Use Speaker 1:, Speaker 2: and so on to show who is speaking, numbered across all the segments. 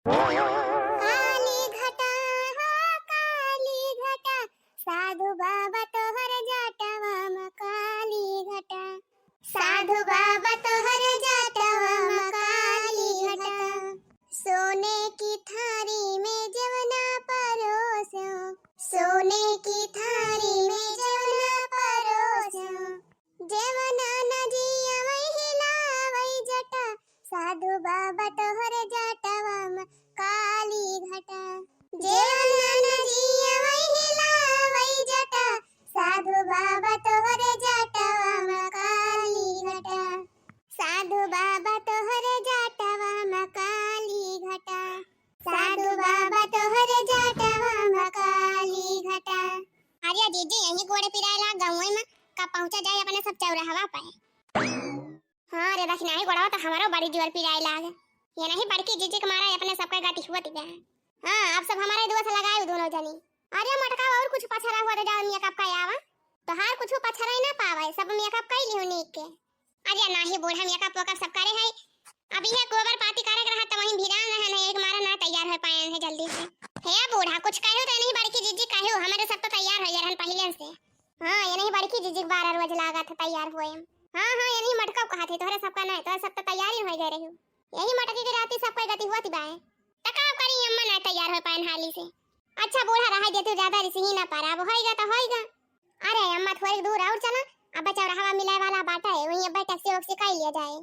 Speaker 1: काली घटा हो काली घटा, साधु बाबा तोहर जटवा में काली घटा, साधु बाबा तोहर जटवा में काली घटा, सोने की थारी में जवना परोसो, सोने की थारी में जवना परोसो, जवना नदिया वही लावई जटा, साधु बाबा तोहर जटवा में काली घटा, जवना नदिया वही लावई जटा, साधु बाबा तोहर जटवा में काली घटा, साधु बाबा तोहर जटवा में काली घटा, साधु बाबा तोहर जटवा में काली घटा। अरे जीजी यही घोड़े पिरायला गाँव में का पहुंचा जाए अपने सब चौराहा पे। हाँ रे रखना ही घोड़ा तो हमारो बड़ी जोर पिराय लाग, ये नहीं बड़की जीजी के मारा अपने सबका गाती हुआ तिबे। हाँ अब सब हमारे दुआ से लगाए दोनों जनी। अरे मटका और कुछ पछरा हुआ तो जाओ मेकअप का आवा, तो हार कुछ पछरा ही ना पावे, सब मेकअप कर लियो नीक के। अरे नाही बूढ़ा मेकअप वकअप सब करे है, अभी है गोबर पाती करे रहा तो वहीं भिड़ा रहे है, एक मारा ना तैयार हो पाए हैं जल्दी से। हे बूढ़ा कुछ कहो तो नहीं बड़की जीजी कहो, हमारे सब तो तैयार हो रहन पहले से। हाँ ये नहीं बड़की जीजी 12 रोज लागा था तैयार हुए। हाँ हाँ ये नहीं मटका कहा थे तोहरे सबका नहीं, तोहरे सब तो तैयारी हो गए रही, यही मटकी की राती सब कोई गति हुआ थी बाए, तका करी अम्मा ना तैयार हो पाए हाली से। अच्छा बूढ़ा रहा दे तू ज्यादा रिसी ही ना पारा, अब होएगा तो होएगा। अरे अम्मा थोड़ी दूर और चला, अब बचा हवा मिलाए वाला बाटा है, वहीं अब टैक्सी वैक्सी कर लिया जाए,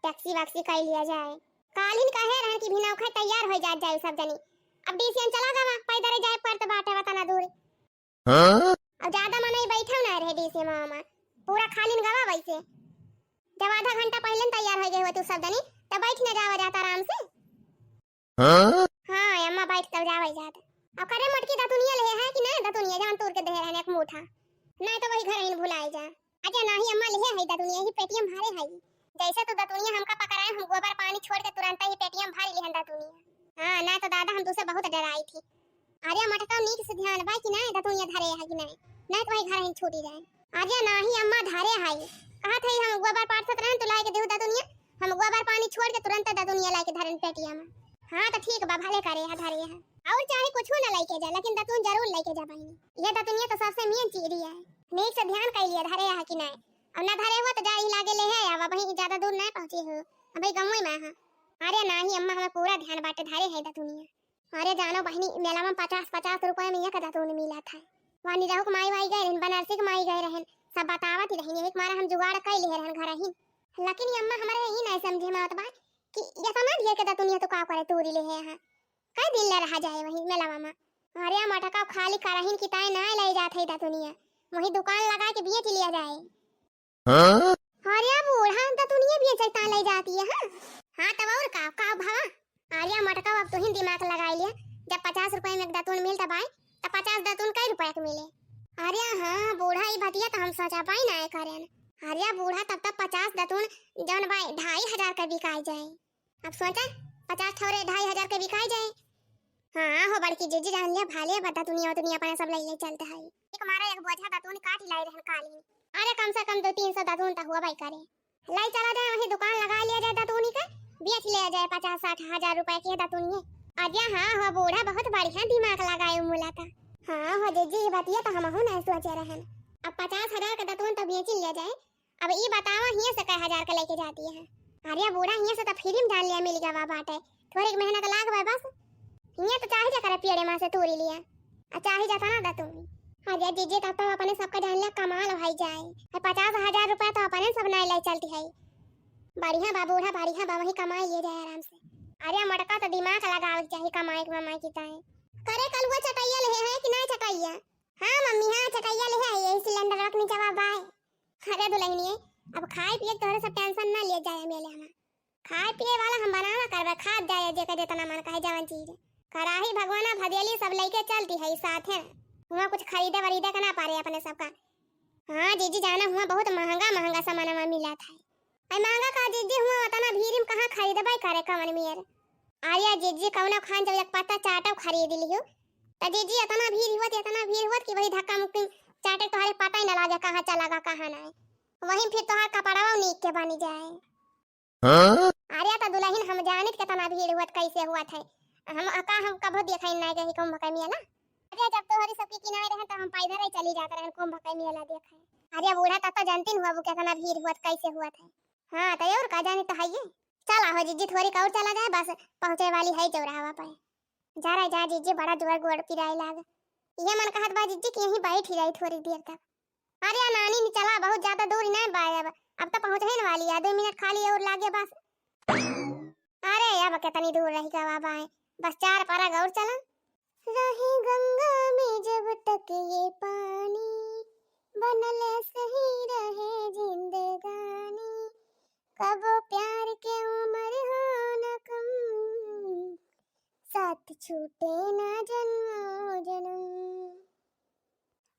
Speaker 1: टैक्सी वैक्सी कर लिया जाए। कालिन कहे रहन कि बिना उखा तैयार हो जाए सब जनी। अब डीसीएन चला गवा पैदल जाए पर तो बाटे वतना दूर। हां अब ज्यादा मन ही बैठा ना रहे डीसीएन मामा, पूरा खालिन गवा वैसे। जब आधा घंटा पहले तैयार हो गए हो तू सब जनी, तब बैठ न जावा जाता आराम से। हां अम्मा बैठ तब जावे जाता। अब करे मटकी दतुनिया ले है कि नहीं, दतुनिया जान तोड़ के दे रहन एक मुठा, नहीं तो वही घर ही भुलाए जा। अच्छा नहीं अम्मा ले है दतुनिया ही पेटीएम भारे है, जैसे तो दतुनिया हमका पकड़ाए हम गोबर पानी छोड़ के तुरंत ही पेटीएम भर लिहन दतुनिया। हां ना तो दादा हम तुसे बहुत डराई थी। अरे मटका नीक से ध्यान बा कि नहीं दतुनिया धरे है कि नहीं तो वही घर ही छूटी जाए। अरे नहीं अम्मा धरे है, कहा थे हम गोबर पारसत रहन तो लाए के देहु दतुनिया, हम गोबर पानी छोड़ के तुरंत दतुनिया लाए के धरन पेटीएम। हां तो ठीक बा भले करे है धरे है, और चाहे कुछ ना लेके जा लेकिन दतुन जरूर लेके जा बहिनी। ये दतुनिया तो सबसे मेन चीज है, नीक से ध्यान कर लिया धरे है कि नहीं, अब ना धरे हुआ तो जा ही लागे ले है, अब वहीं ज्यादा दूर नहीं पहुंची हो, अबे गांव में हां। अरे नहीं अम्मा हमें पूरा ध्यान बाटे धरे है दतुनिया। अरे जानो बहिनी मेला में 50-50 रुपए में एक दतुन मिला था, वहां निराहु के माई वाई गए रहन, बनारसी के माई गए रहन, सब बतावत ही रही, एक मारा हम जुगाड़ कर ले रहन घर ही। लेकिन ये अम्मा हमारे यही नहीं समझे मात बा कि ये तो ना ढेर के दतुनिया तो का करे तूरी ले है हां, कई दिन ले रहा जाए वही मेला मामा। अरे मटका खाली करहिन की ताई ना ले जात है दतुनिया, वही दुकान लगा के बेच लिया जाए। अरे बूढ़ा दतुनिया बेचता ले जाती है। हां तब और का भावा। अरे मटका अब तो ही दिमाग लगा लिया, जब 50 रुपए में एक दतुन मिलता बाई तो 50 दतुन कई रुपए के मिले। अरे हां बूढ़ा ई बतिया तो हम सोचा पाई ना करेन। अरे बूढ़ा तब तक 50 दतुन जौन बाई 2500 का बिकाई जाए, अब सोचा 50 ठौरे 2500 के बिकाई जाए। हां हो बड़की जीजी जान लिया भाले बता दुनिया अपने सब ले चलते है, एक मारा एक बोझा दतुन काट लाई रहन काली। अरे कम से कम 200-300 दतुन तो हुआ भाई करे, लाई चला जाए वही दुकान लगा लिया जाए दतुनी का, बेच लिया जाए 50-60 हजार रुपए के दतुनिये। अरे हां हो बूढ़ा बहुत बढ़िया दिमाग लगाए मुला का। हां हो जीजी ये बतिया तो हम हो ना सोचे रहन, अब 50,000 का दतुन तो बेच लिया जाए। अब ई बतावा हिया से कई हजार का लेके जाती है। अरे बूढ़ा हिया से तो फ्री में जान लिया मिल गया बाटे, थोड़ी मेहनत लाग भाई बस, हिया तो चाहे जा करे पेड़े मां से तोड़ी लिया, चाहे जाता ना दतुन। अरे जीजी तब तो अपने सबका जान लिया कमाल भाई जाए, 50,000 रुपए तो अपने सब नहीं ले चलती है। बढ़िया बा बूढ़ा बढ़िया बा, वही कमाई ले जाए आराम से। अरे मटका तो दिमाग लगावे चाहिए कमाई के मामा की ताए। करे कल वो चटैया ले है कि नहीं चटैया? हां मम्मी हां चटैया ले है, यही सिलेंडर रखनी जवाब आए। अरे दुल्हनिए अब खाए पिए तोरे सब टेंशन ना ले जाए मेले में, खाए पिए वाला हम बनाना करबे, खा जाए जे के जितना मन कहे जवन चीज कराही भगवाना भदेली सब लेके चलती है साथ है, हुआ कुछ खरीदे वरीदे का ना पारे अपने सबका। हां जीजी जाना हुआ बहुत महंगा सामान में मिला था, आई महंगा का जीजी हुआ उतना भीड़ में कहां खरीदबे करे कवन मेर। आया जीजी कौनो खान जब एक पत्ता चाटो खरीद लियो त जीजी इतना भीड़ हुआ कि वही धक्का मुक्की चाटे तोहरे पता ही ना लागे कहां चला गा कहां नहीं, वहीं फिर तोहर कपड़ावा नीक के बन जाए। अरे तो दुल्हन हम जानित कितना भीड़ हुआ कैसे हुआ था, हम कबो देखा ही नहीं गई कुंभ का मेला। अरे जब तो हरी सबके किनारे रहे तो हम पैदल ही चली जाते रहे कुंभ का मेला देखा। अरे बूढ़ा तब तो जानती हुआ वो कितना भीड़ हुआ कैसे हुआ था। हाँ तो और का जाने तो है ये। चला हो जीजी थोड़ी और चला जाए बस पहुंचे वाली है चौराहा पे। जा रहा जा जीजी बड़ा जोर गोड़ पिराई लाग। ये मन कहत बा जीजी कि यहीं बैठ ही रही थोड़ी देर तक। अरे नानी ने चला बहुत ज्यादा दूर नहीं बाय अब तो पहुंचने वाली है 2 मिनट खाली और लागे बस। अरे अब कितनी दूर रही का बाबा है बस 4 पारा गौर चला। रहे गंगा में जब तक ये पानी बनल सही रहे जिंदगानी कबो प्यार के उम्र हो न कम साथ छूटे ना जन्मों जन्म।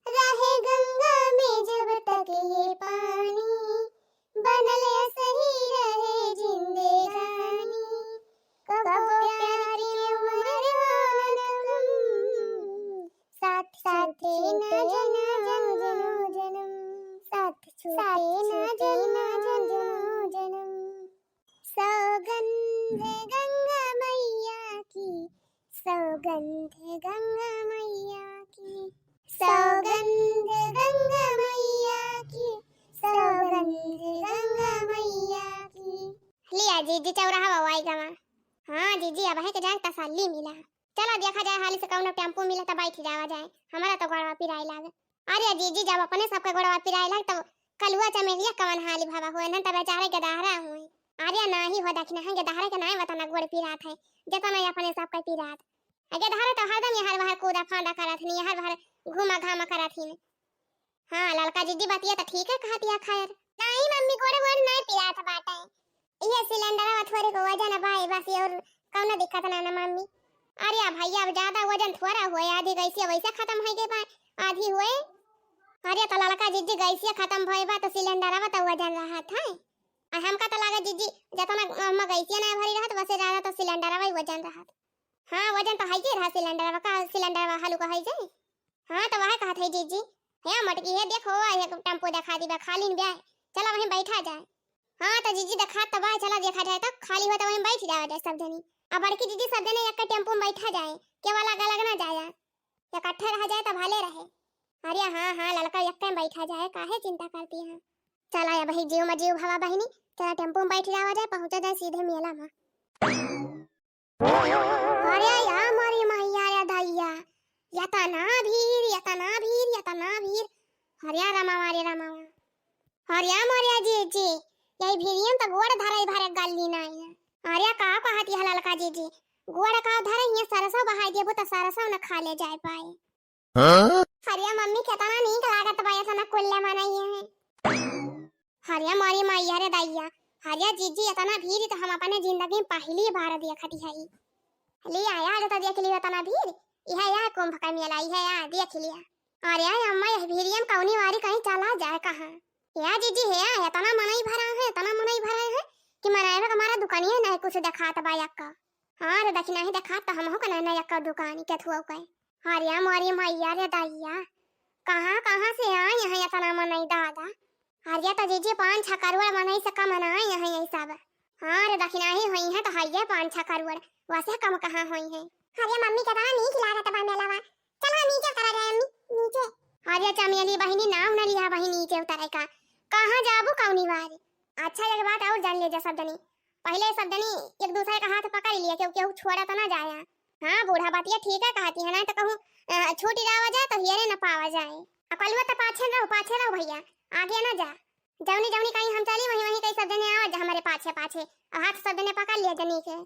Speaker 1: रहे गंगा में जब तक ये पानी बनल सही रहे जिंदगानी कबो प्यार के उम्र हो न कम साथ छूटे ना जन्मों जन्म साथ छूटे ना जन्मों जन्म। सौगंध गंगा मैया की सौगंध गंगा मैया की सौगंध गंगा मैया की सौगंध गंगा मैया की। लिया जीजी चौराहा वाई गवा। हाँ जीजी अब है के जाए तसल्ली मिला। चलो देखा जाए हाली से कौन टेम्पो मिला तो बैठ जावा जाए हमारा तो गड़वा पिराई लागे। अरे जीजी जब अपने सबके गड़वा पिराई लाग तब कलुआ चमेलिया कवन हाली भावा हुए न तब बेचारे गदाहरा हुए। अरे नाही हो दखना है गदाहरा के नहीं बताना गोड़ पिरात है जतना अपने सबके पिरात। गदाहरा तो हरदम हर बार कूदा फांदा करत नहीं हर बार घुमा घामा करत ही। हाँ लड़का जीजी बतिया तो ठीक है कहतिया खैर। नहीं मम्मी गोड़ गोड़ नहीं पिरात बाटे ये सिलेंडर थोड़े को वजन भाई बस और कौन दिक्कत ना ना मम्मी। अरे भैया अब ज्यादा वजन थोड़ा हुए आधी गैसी वैसे खत्म हो गए आधी हुए। अरे तो लड़का जीजी गैसी खत्म भइल बा तो सिलेंडर तो वजन रहत है हमका तो लगा जीजी जतना हम गैसी नहीं भरी रहत वैसे ज्यादा तो सिलेंडर वही वजन रहत। हाँ वजन तो है ही रहा सिलेंडर का सिलेंडर हलू का है जे। हाँ तो वह कहत है जीजी हे मटकी है देखो ये टेम्पो दिखा दी खाली ब्याह चला वहीं बैठा जाए। हाँ तो जीजी दिखा तो वह चला देखा जाए तो खाली हो तो वहीं बैठ जावा जाए सब जनी। अब बड़की जीजी सब जने एक टेम्पो में बैठा जाए केवल अलग अलग ना जाए इकट्ठे रह जाए तो भले रहे। अरे हाँ हाँ लड़का एक में बैठा जाए काहे चिंता करती है। चला या भाई जीव में जीव भावा बहनी चला टेम्पो में बैठ जावा जाए पहुंचा जाए सीधे मेला में। अरे या मारी मैया या दैया यतना भीड़ यतना भीड़ यतना भीड़। हरिया रामा मारे रामा हरिया मारे जीजी यही भीड़ियन तो गोड़ धराई भरे गल्ली नहीं। अरे का कहती है लड़का जीजी गोड़ का धरे ये सरसों बहाई देबो तो सरसों न खा ले जाए पाए। हाँ? हरिया मम्मी कितना नीक लागत बा ऐसा न कुल्ले मनाई है। हरिया मारी मैया रे दैया हरिया जीजी इतना भीड़ तो हम अपने जिंदगी में पहली बार देखती है। ले आया जो तो देख लियो इतना भीड़ यह या कुंभ का मेला यह या देख लिया। अरे अम्मा यह भीड़ियन कौनी वारी कहीं चला जाए कहां या जीजी है इतना मनई भरा है इतना मनई भरा है कि मनाए हमारा दुकानिया नहीं कुछ दिखात बा यक्का। हाँ रे दखना ही दिखात तो हम हो कना ना यक्का दुकान के थुआ कहे। हरिया मारी मैया रे दैया कहां से आए यहाँ इतना मनई दादा। हरिया तो जीजी 5-6 करोड़ मनई से कम ना यहाँ यही सब। हाँ रे दखना ही हुई है तो हरिया 5-6 करोड़ वैसे कम कहां हुई है। हरिया मम्मी कितना नीक लागत बा मेला में चलो नीचे करा जाए अम्मी नीचे। हरिया चमेली बहनी नाव न लिया बहनी नीचे उतरे का कहां जाबू कौनी वारी। अच्छा एक बात और जान ले जा सब जनी पहले सब जनी एक दूसरे का हाथ पकड़ लिया क्योंकि वो छोड़ा तो ना जाया। हाँ बूढ़ा बातिया ठीक है कहती है ना तो कहूं छूटी जावा जाए तो हियरे न पावा जाए। अकलवा तो पाछे रहो भैया आगे ना जा जौनी जौनी कहीं हम चली वहीं वहीं कहीं सब जने आवा जा हमारे पाछे पाछे हाथ सब जने पकड़ लिया जनी के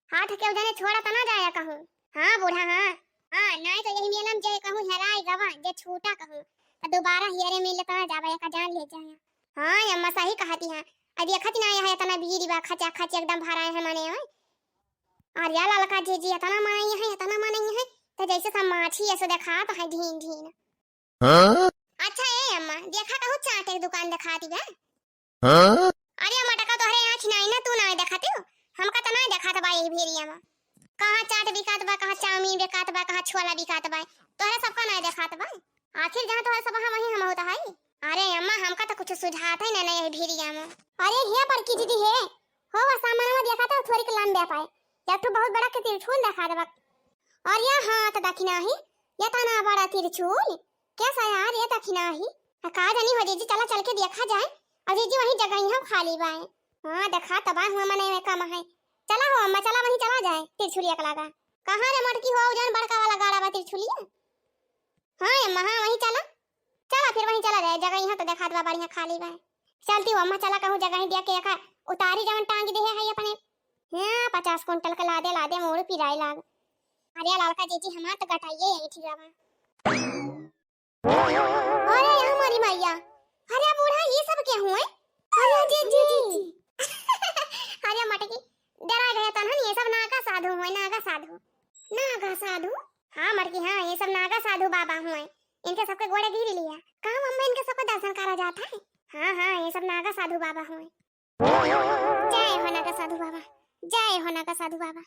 Speaker 1: हाथ के जने छोड़ा तो ना जाया कहूं। हाँ बूढ़ा हाँ हाँ नहीं तो यही मेलम जे कहूं हेराई गवा जे छूटा कहूं तो दोबारा हियरे मिले तो ना जावे का जान ले जाए। हाँ अम्मा सही कहती है अब ये खच ना है इतना भीड़ बा खचा खच एकदम भरा है माने है। और या लड़का जीजी इतना माने है तो जैसे सब माछी ऐसे देखा तो है ढीन ढीन। हाँ? अच्छा ए अम्मा देखा कहूं चाट एक दुकान दिखाती है। हाँ? अरे अम्मा टका तोहरे आंख नहीं ना तू ना दिखाती हो हमका तो नहीं दिखात बा ये भेड़िया में कहां चाट बिकात बा कहां चाउमीन बिकात बा कहां छोला बिकात बा तोहरे सबका नहीं दिखात बा आखिर जहां तोहरे सब वहीं हम होता है। अरे अम्मा हमका तो कुछ सुझात है ना ये भेड़िया में। अरे हे पर की दीदी है हो सामान में देखा था थोड़ी लंबे पाए जब तो बहुत बड़ा के त्रिशूल दिखा दे और यह हाथ दखिना ही ये तना बड़ा त्रिशूल कैसा यार ये दखिना ही का जानी हो जीजी चला चल के देखा जाए और जीजी वही जगह ही खाली बाए हां देखा तबाह हुआ मने में कम है चला हो अम्मा चला वहीं चला जाए त्रिशूलिया का लगा कहां रे मटकी हो जान बड़का वाला गाड़ा बा त्रिशूलिया हां अम्मा हां वहीं चला चला फिर वहीं चला जाए जगह यहां तो देखा दवा बढ़िया खाली बा चलती हो अम्मा चला कहूं जगह ही देख के का उतारी जवन टांग दे है अपने हां 50 कुंटल का लादे मोड़ पिराई लाग अरे लड़का जीजी हमार तो गटाइए यही ठीक बा अरे हमारी मैया अरे बूढ़ा ये सब क्या हुए अरे जीजी अरे मटकी डरा गया था ना ये सब नागा साधु हुए नागा साधु हाँ मटकी हाँ ये सब नागा साधु बाबा हुए इनके सबके गोड़े गिर लिया कहाँ मम्मा इनके सबका दर्शन करा जाता है हाँ ये सब नागा साधु बाबा हुए जय हो नागा साधु बाबा जय हो नागा साधु बाबा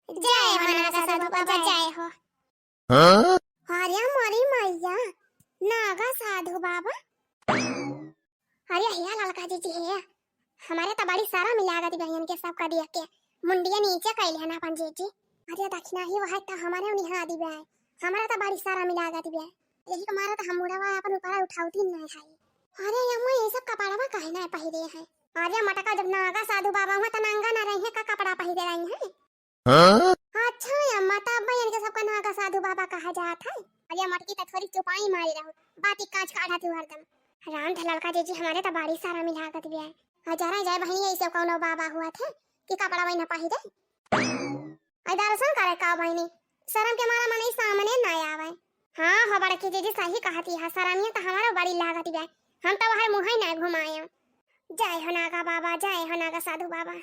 Speaker 1: जय हो नागा साधु बाबा जय हो अरे हमारी मैया नागा साधु बाबा अरे हिया लड़का जीजी है हमारे तो बड़ी सारा मिलागा दी बहन के सब का दिया के मुंडिया नीचे कैले है ना अपन जीजी अरे दक्षिणा ही वह तो हमारे निहा दी बे हमारा तो बड़ी सारा मिलागा दी बे यही हमारा तो हम मुड़वा अपन ऊपर उठाउती नहीं है अरे यम्मा ये सब कपड़ा काहे ना पहिरे है अरे मटका जब नागा साधु बाबा हुआ तो नंगा ना रही है का कपड़ा पहिरे रही है अच्छा अम्मा तब बहन के सबका नागा साधु बाबा कहा जाता है अरे मटकी तो थोड़ी चुपाई मारी रहू बाती कांच काढ़ा थी हरदम राम धलल का जीजी हमारे तो बड़ी सारा मिलागत भी है हजारा जाए बहनी ऐसे कोनो बाबा हुआ थे कि कपड़ा वही ना पहिरे आई दर्शन करे का बहनी शर्म के मारा मने सामने ना आवे हां हो बड़की जीजी सही कहती है शर्मिया तो हमारा बड़ी लागत भी है हम तो वहां मुंह ही ना घुमाए जय हो नागा बाबा जय हो नागा साधु बाबा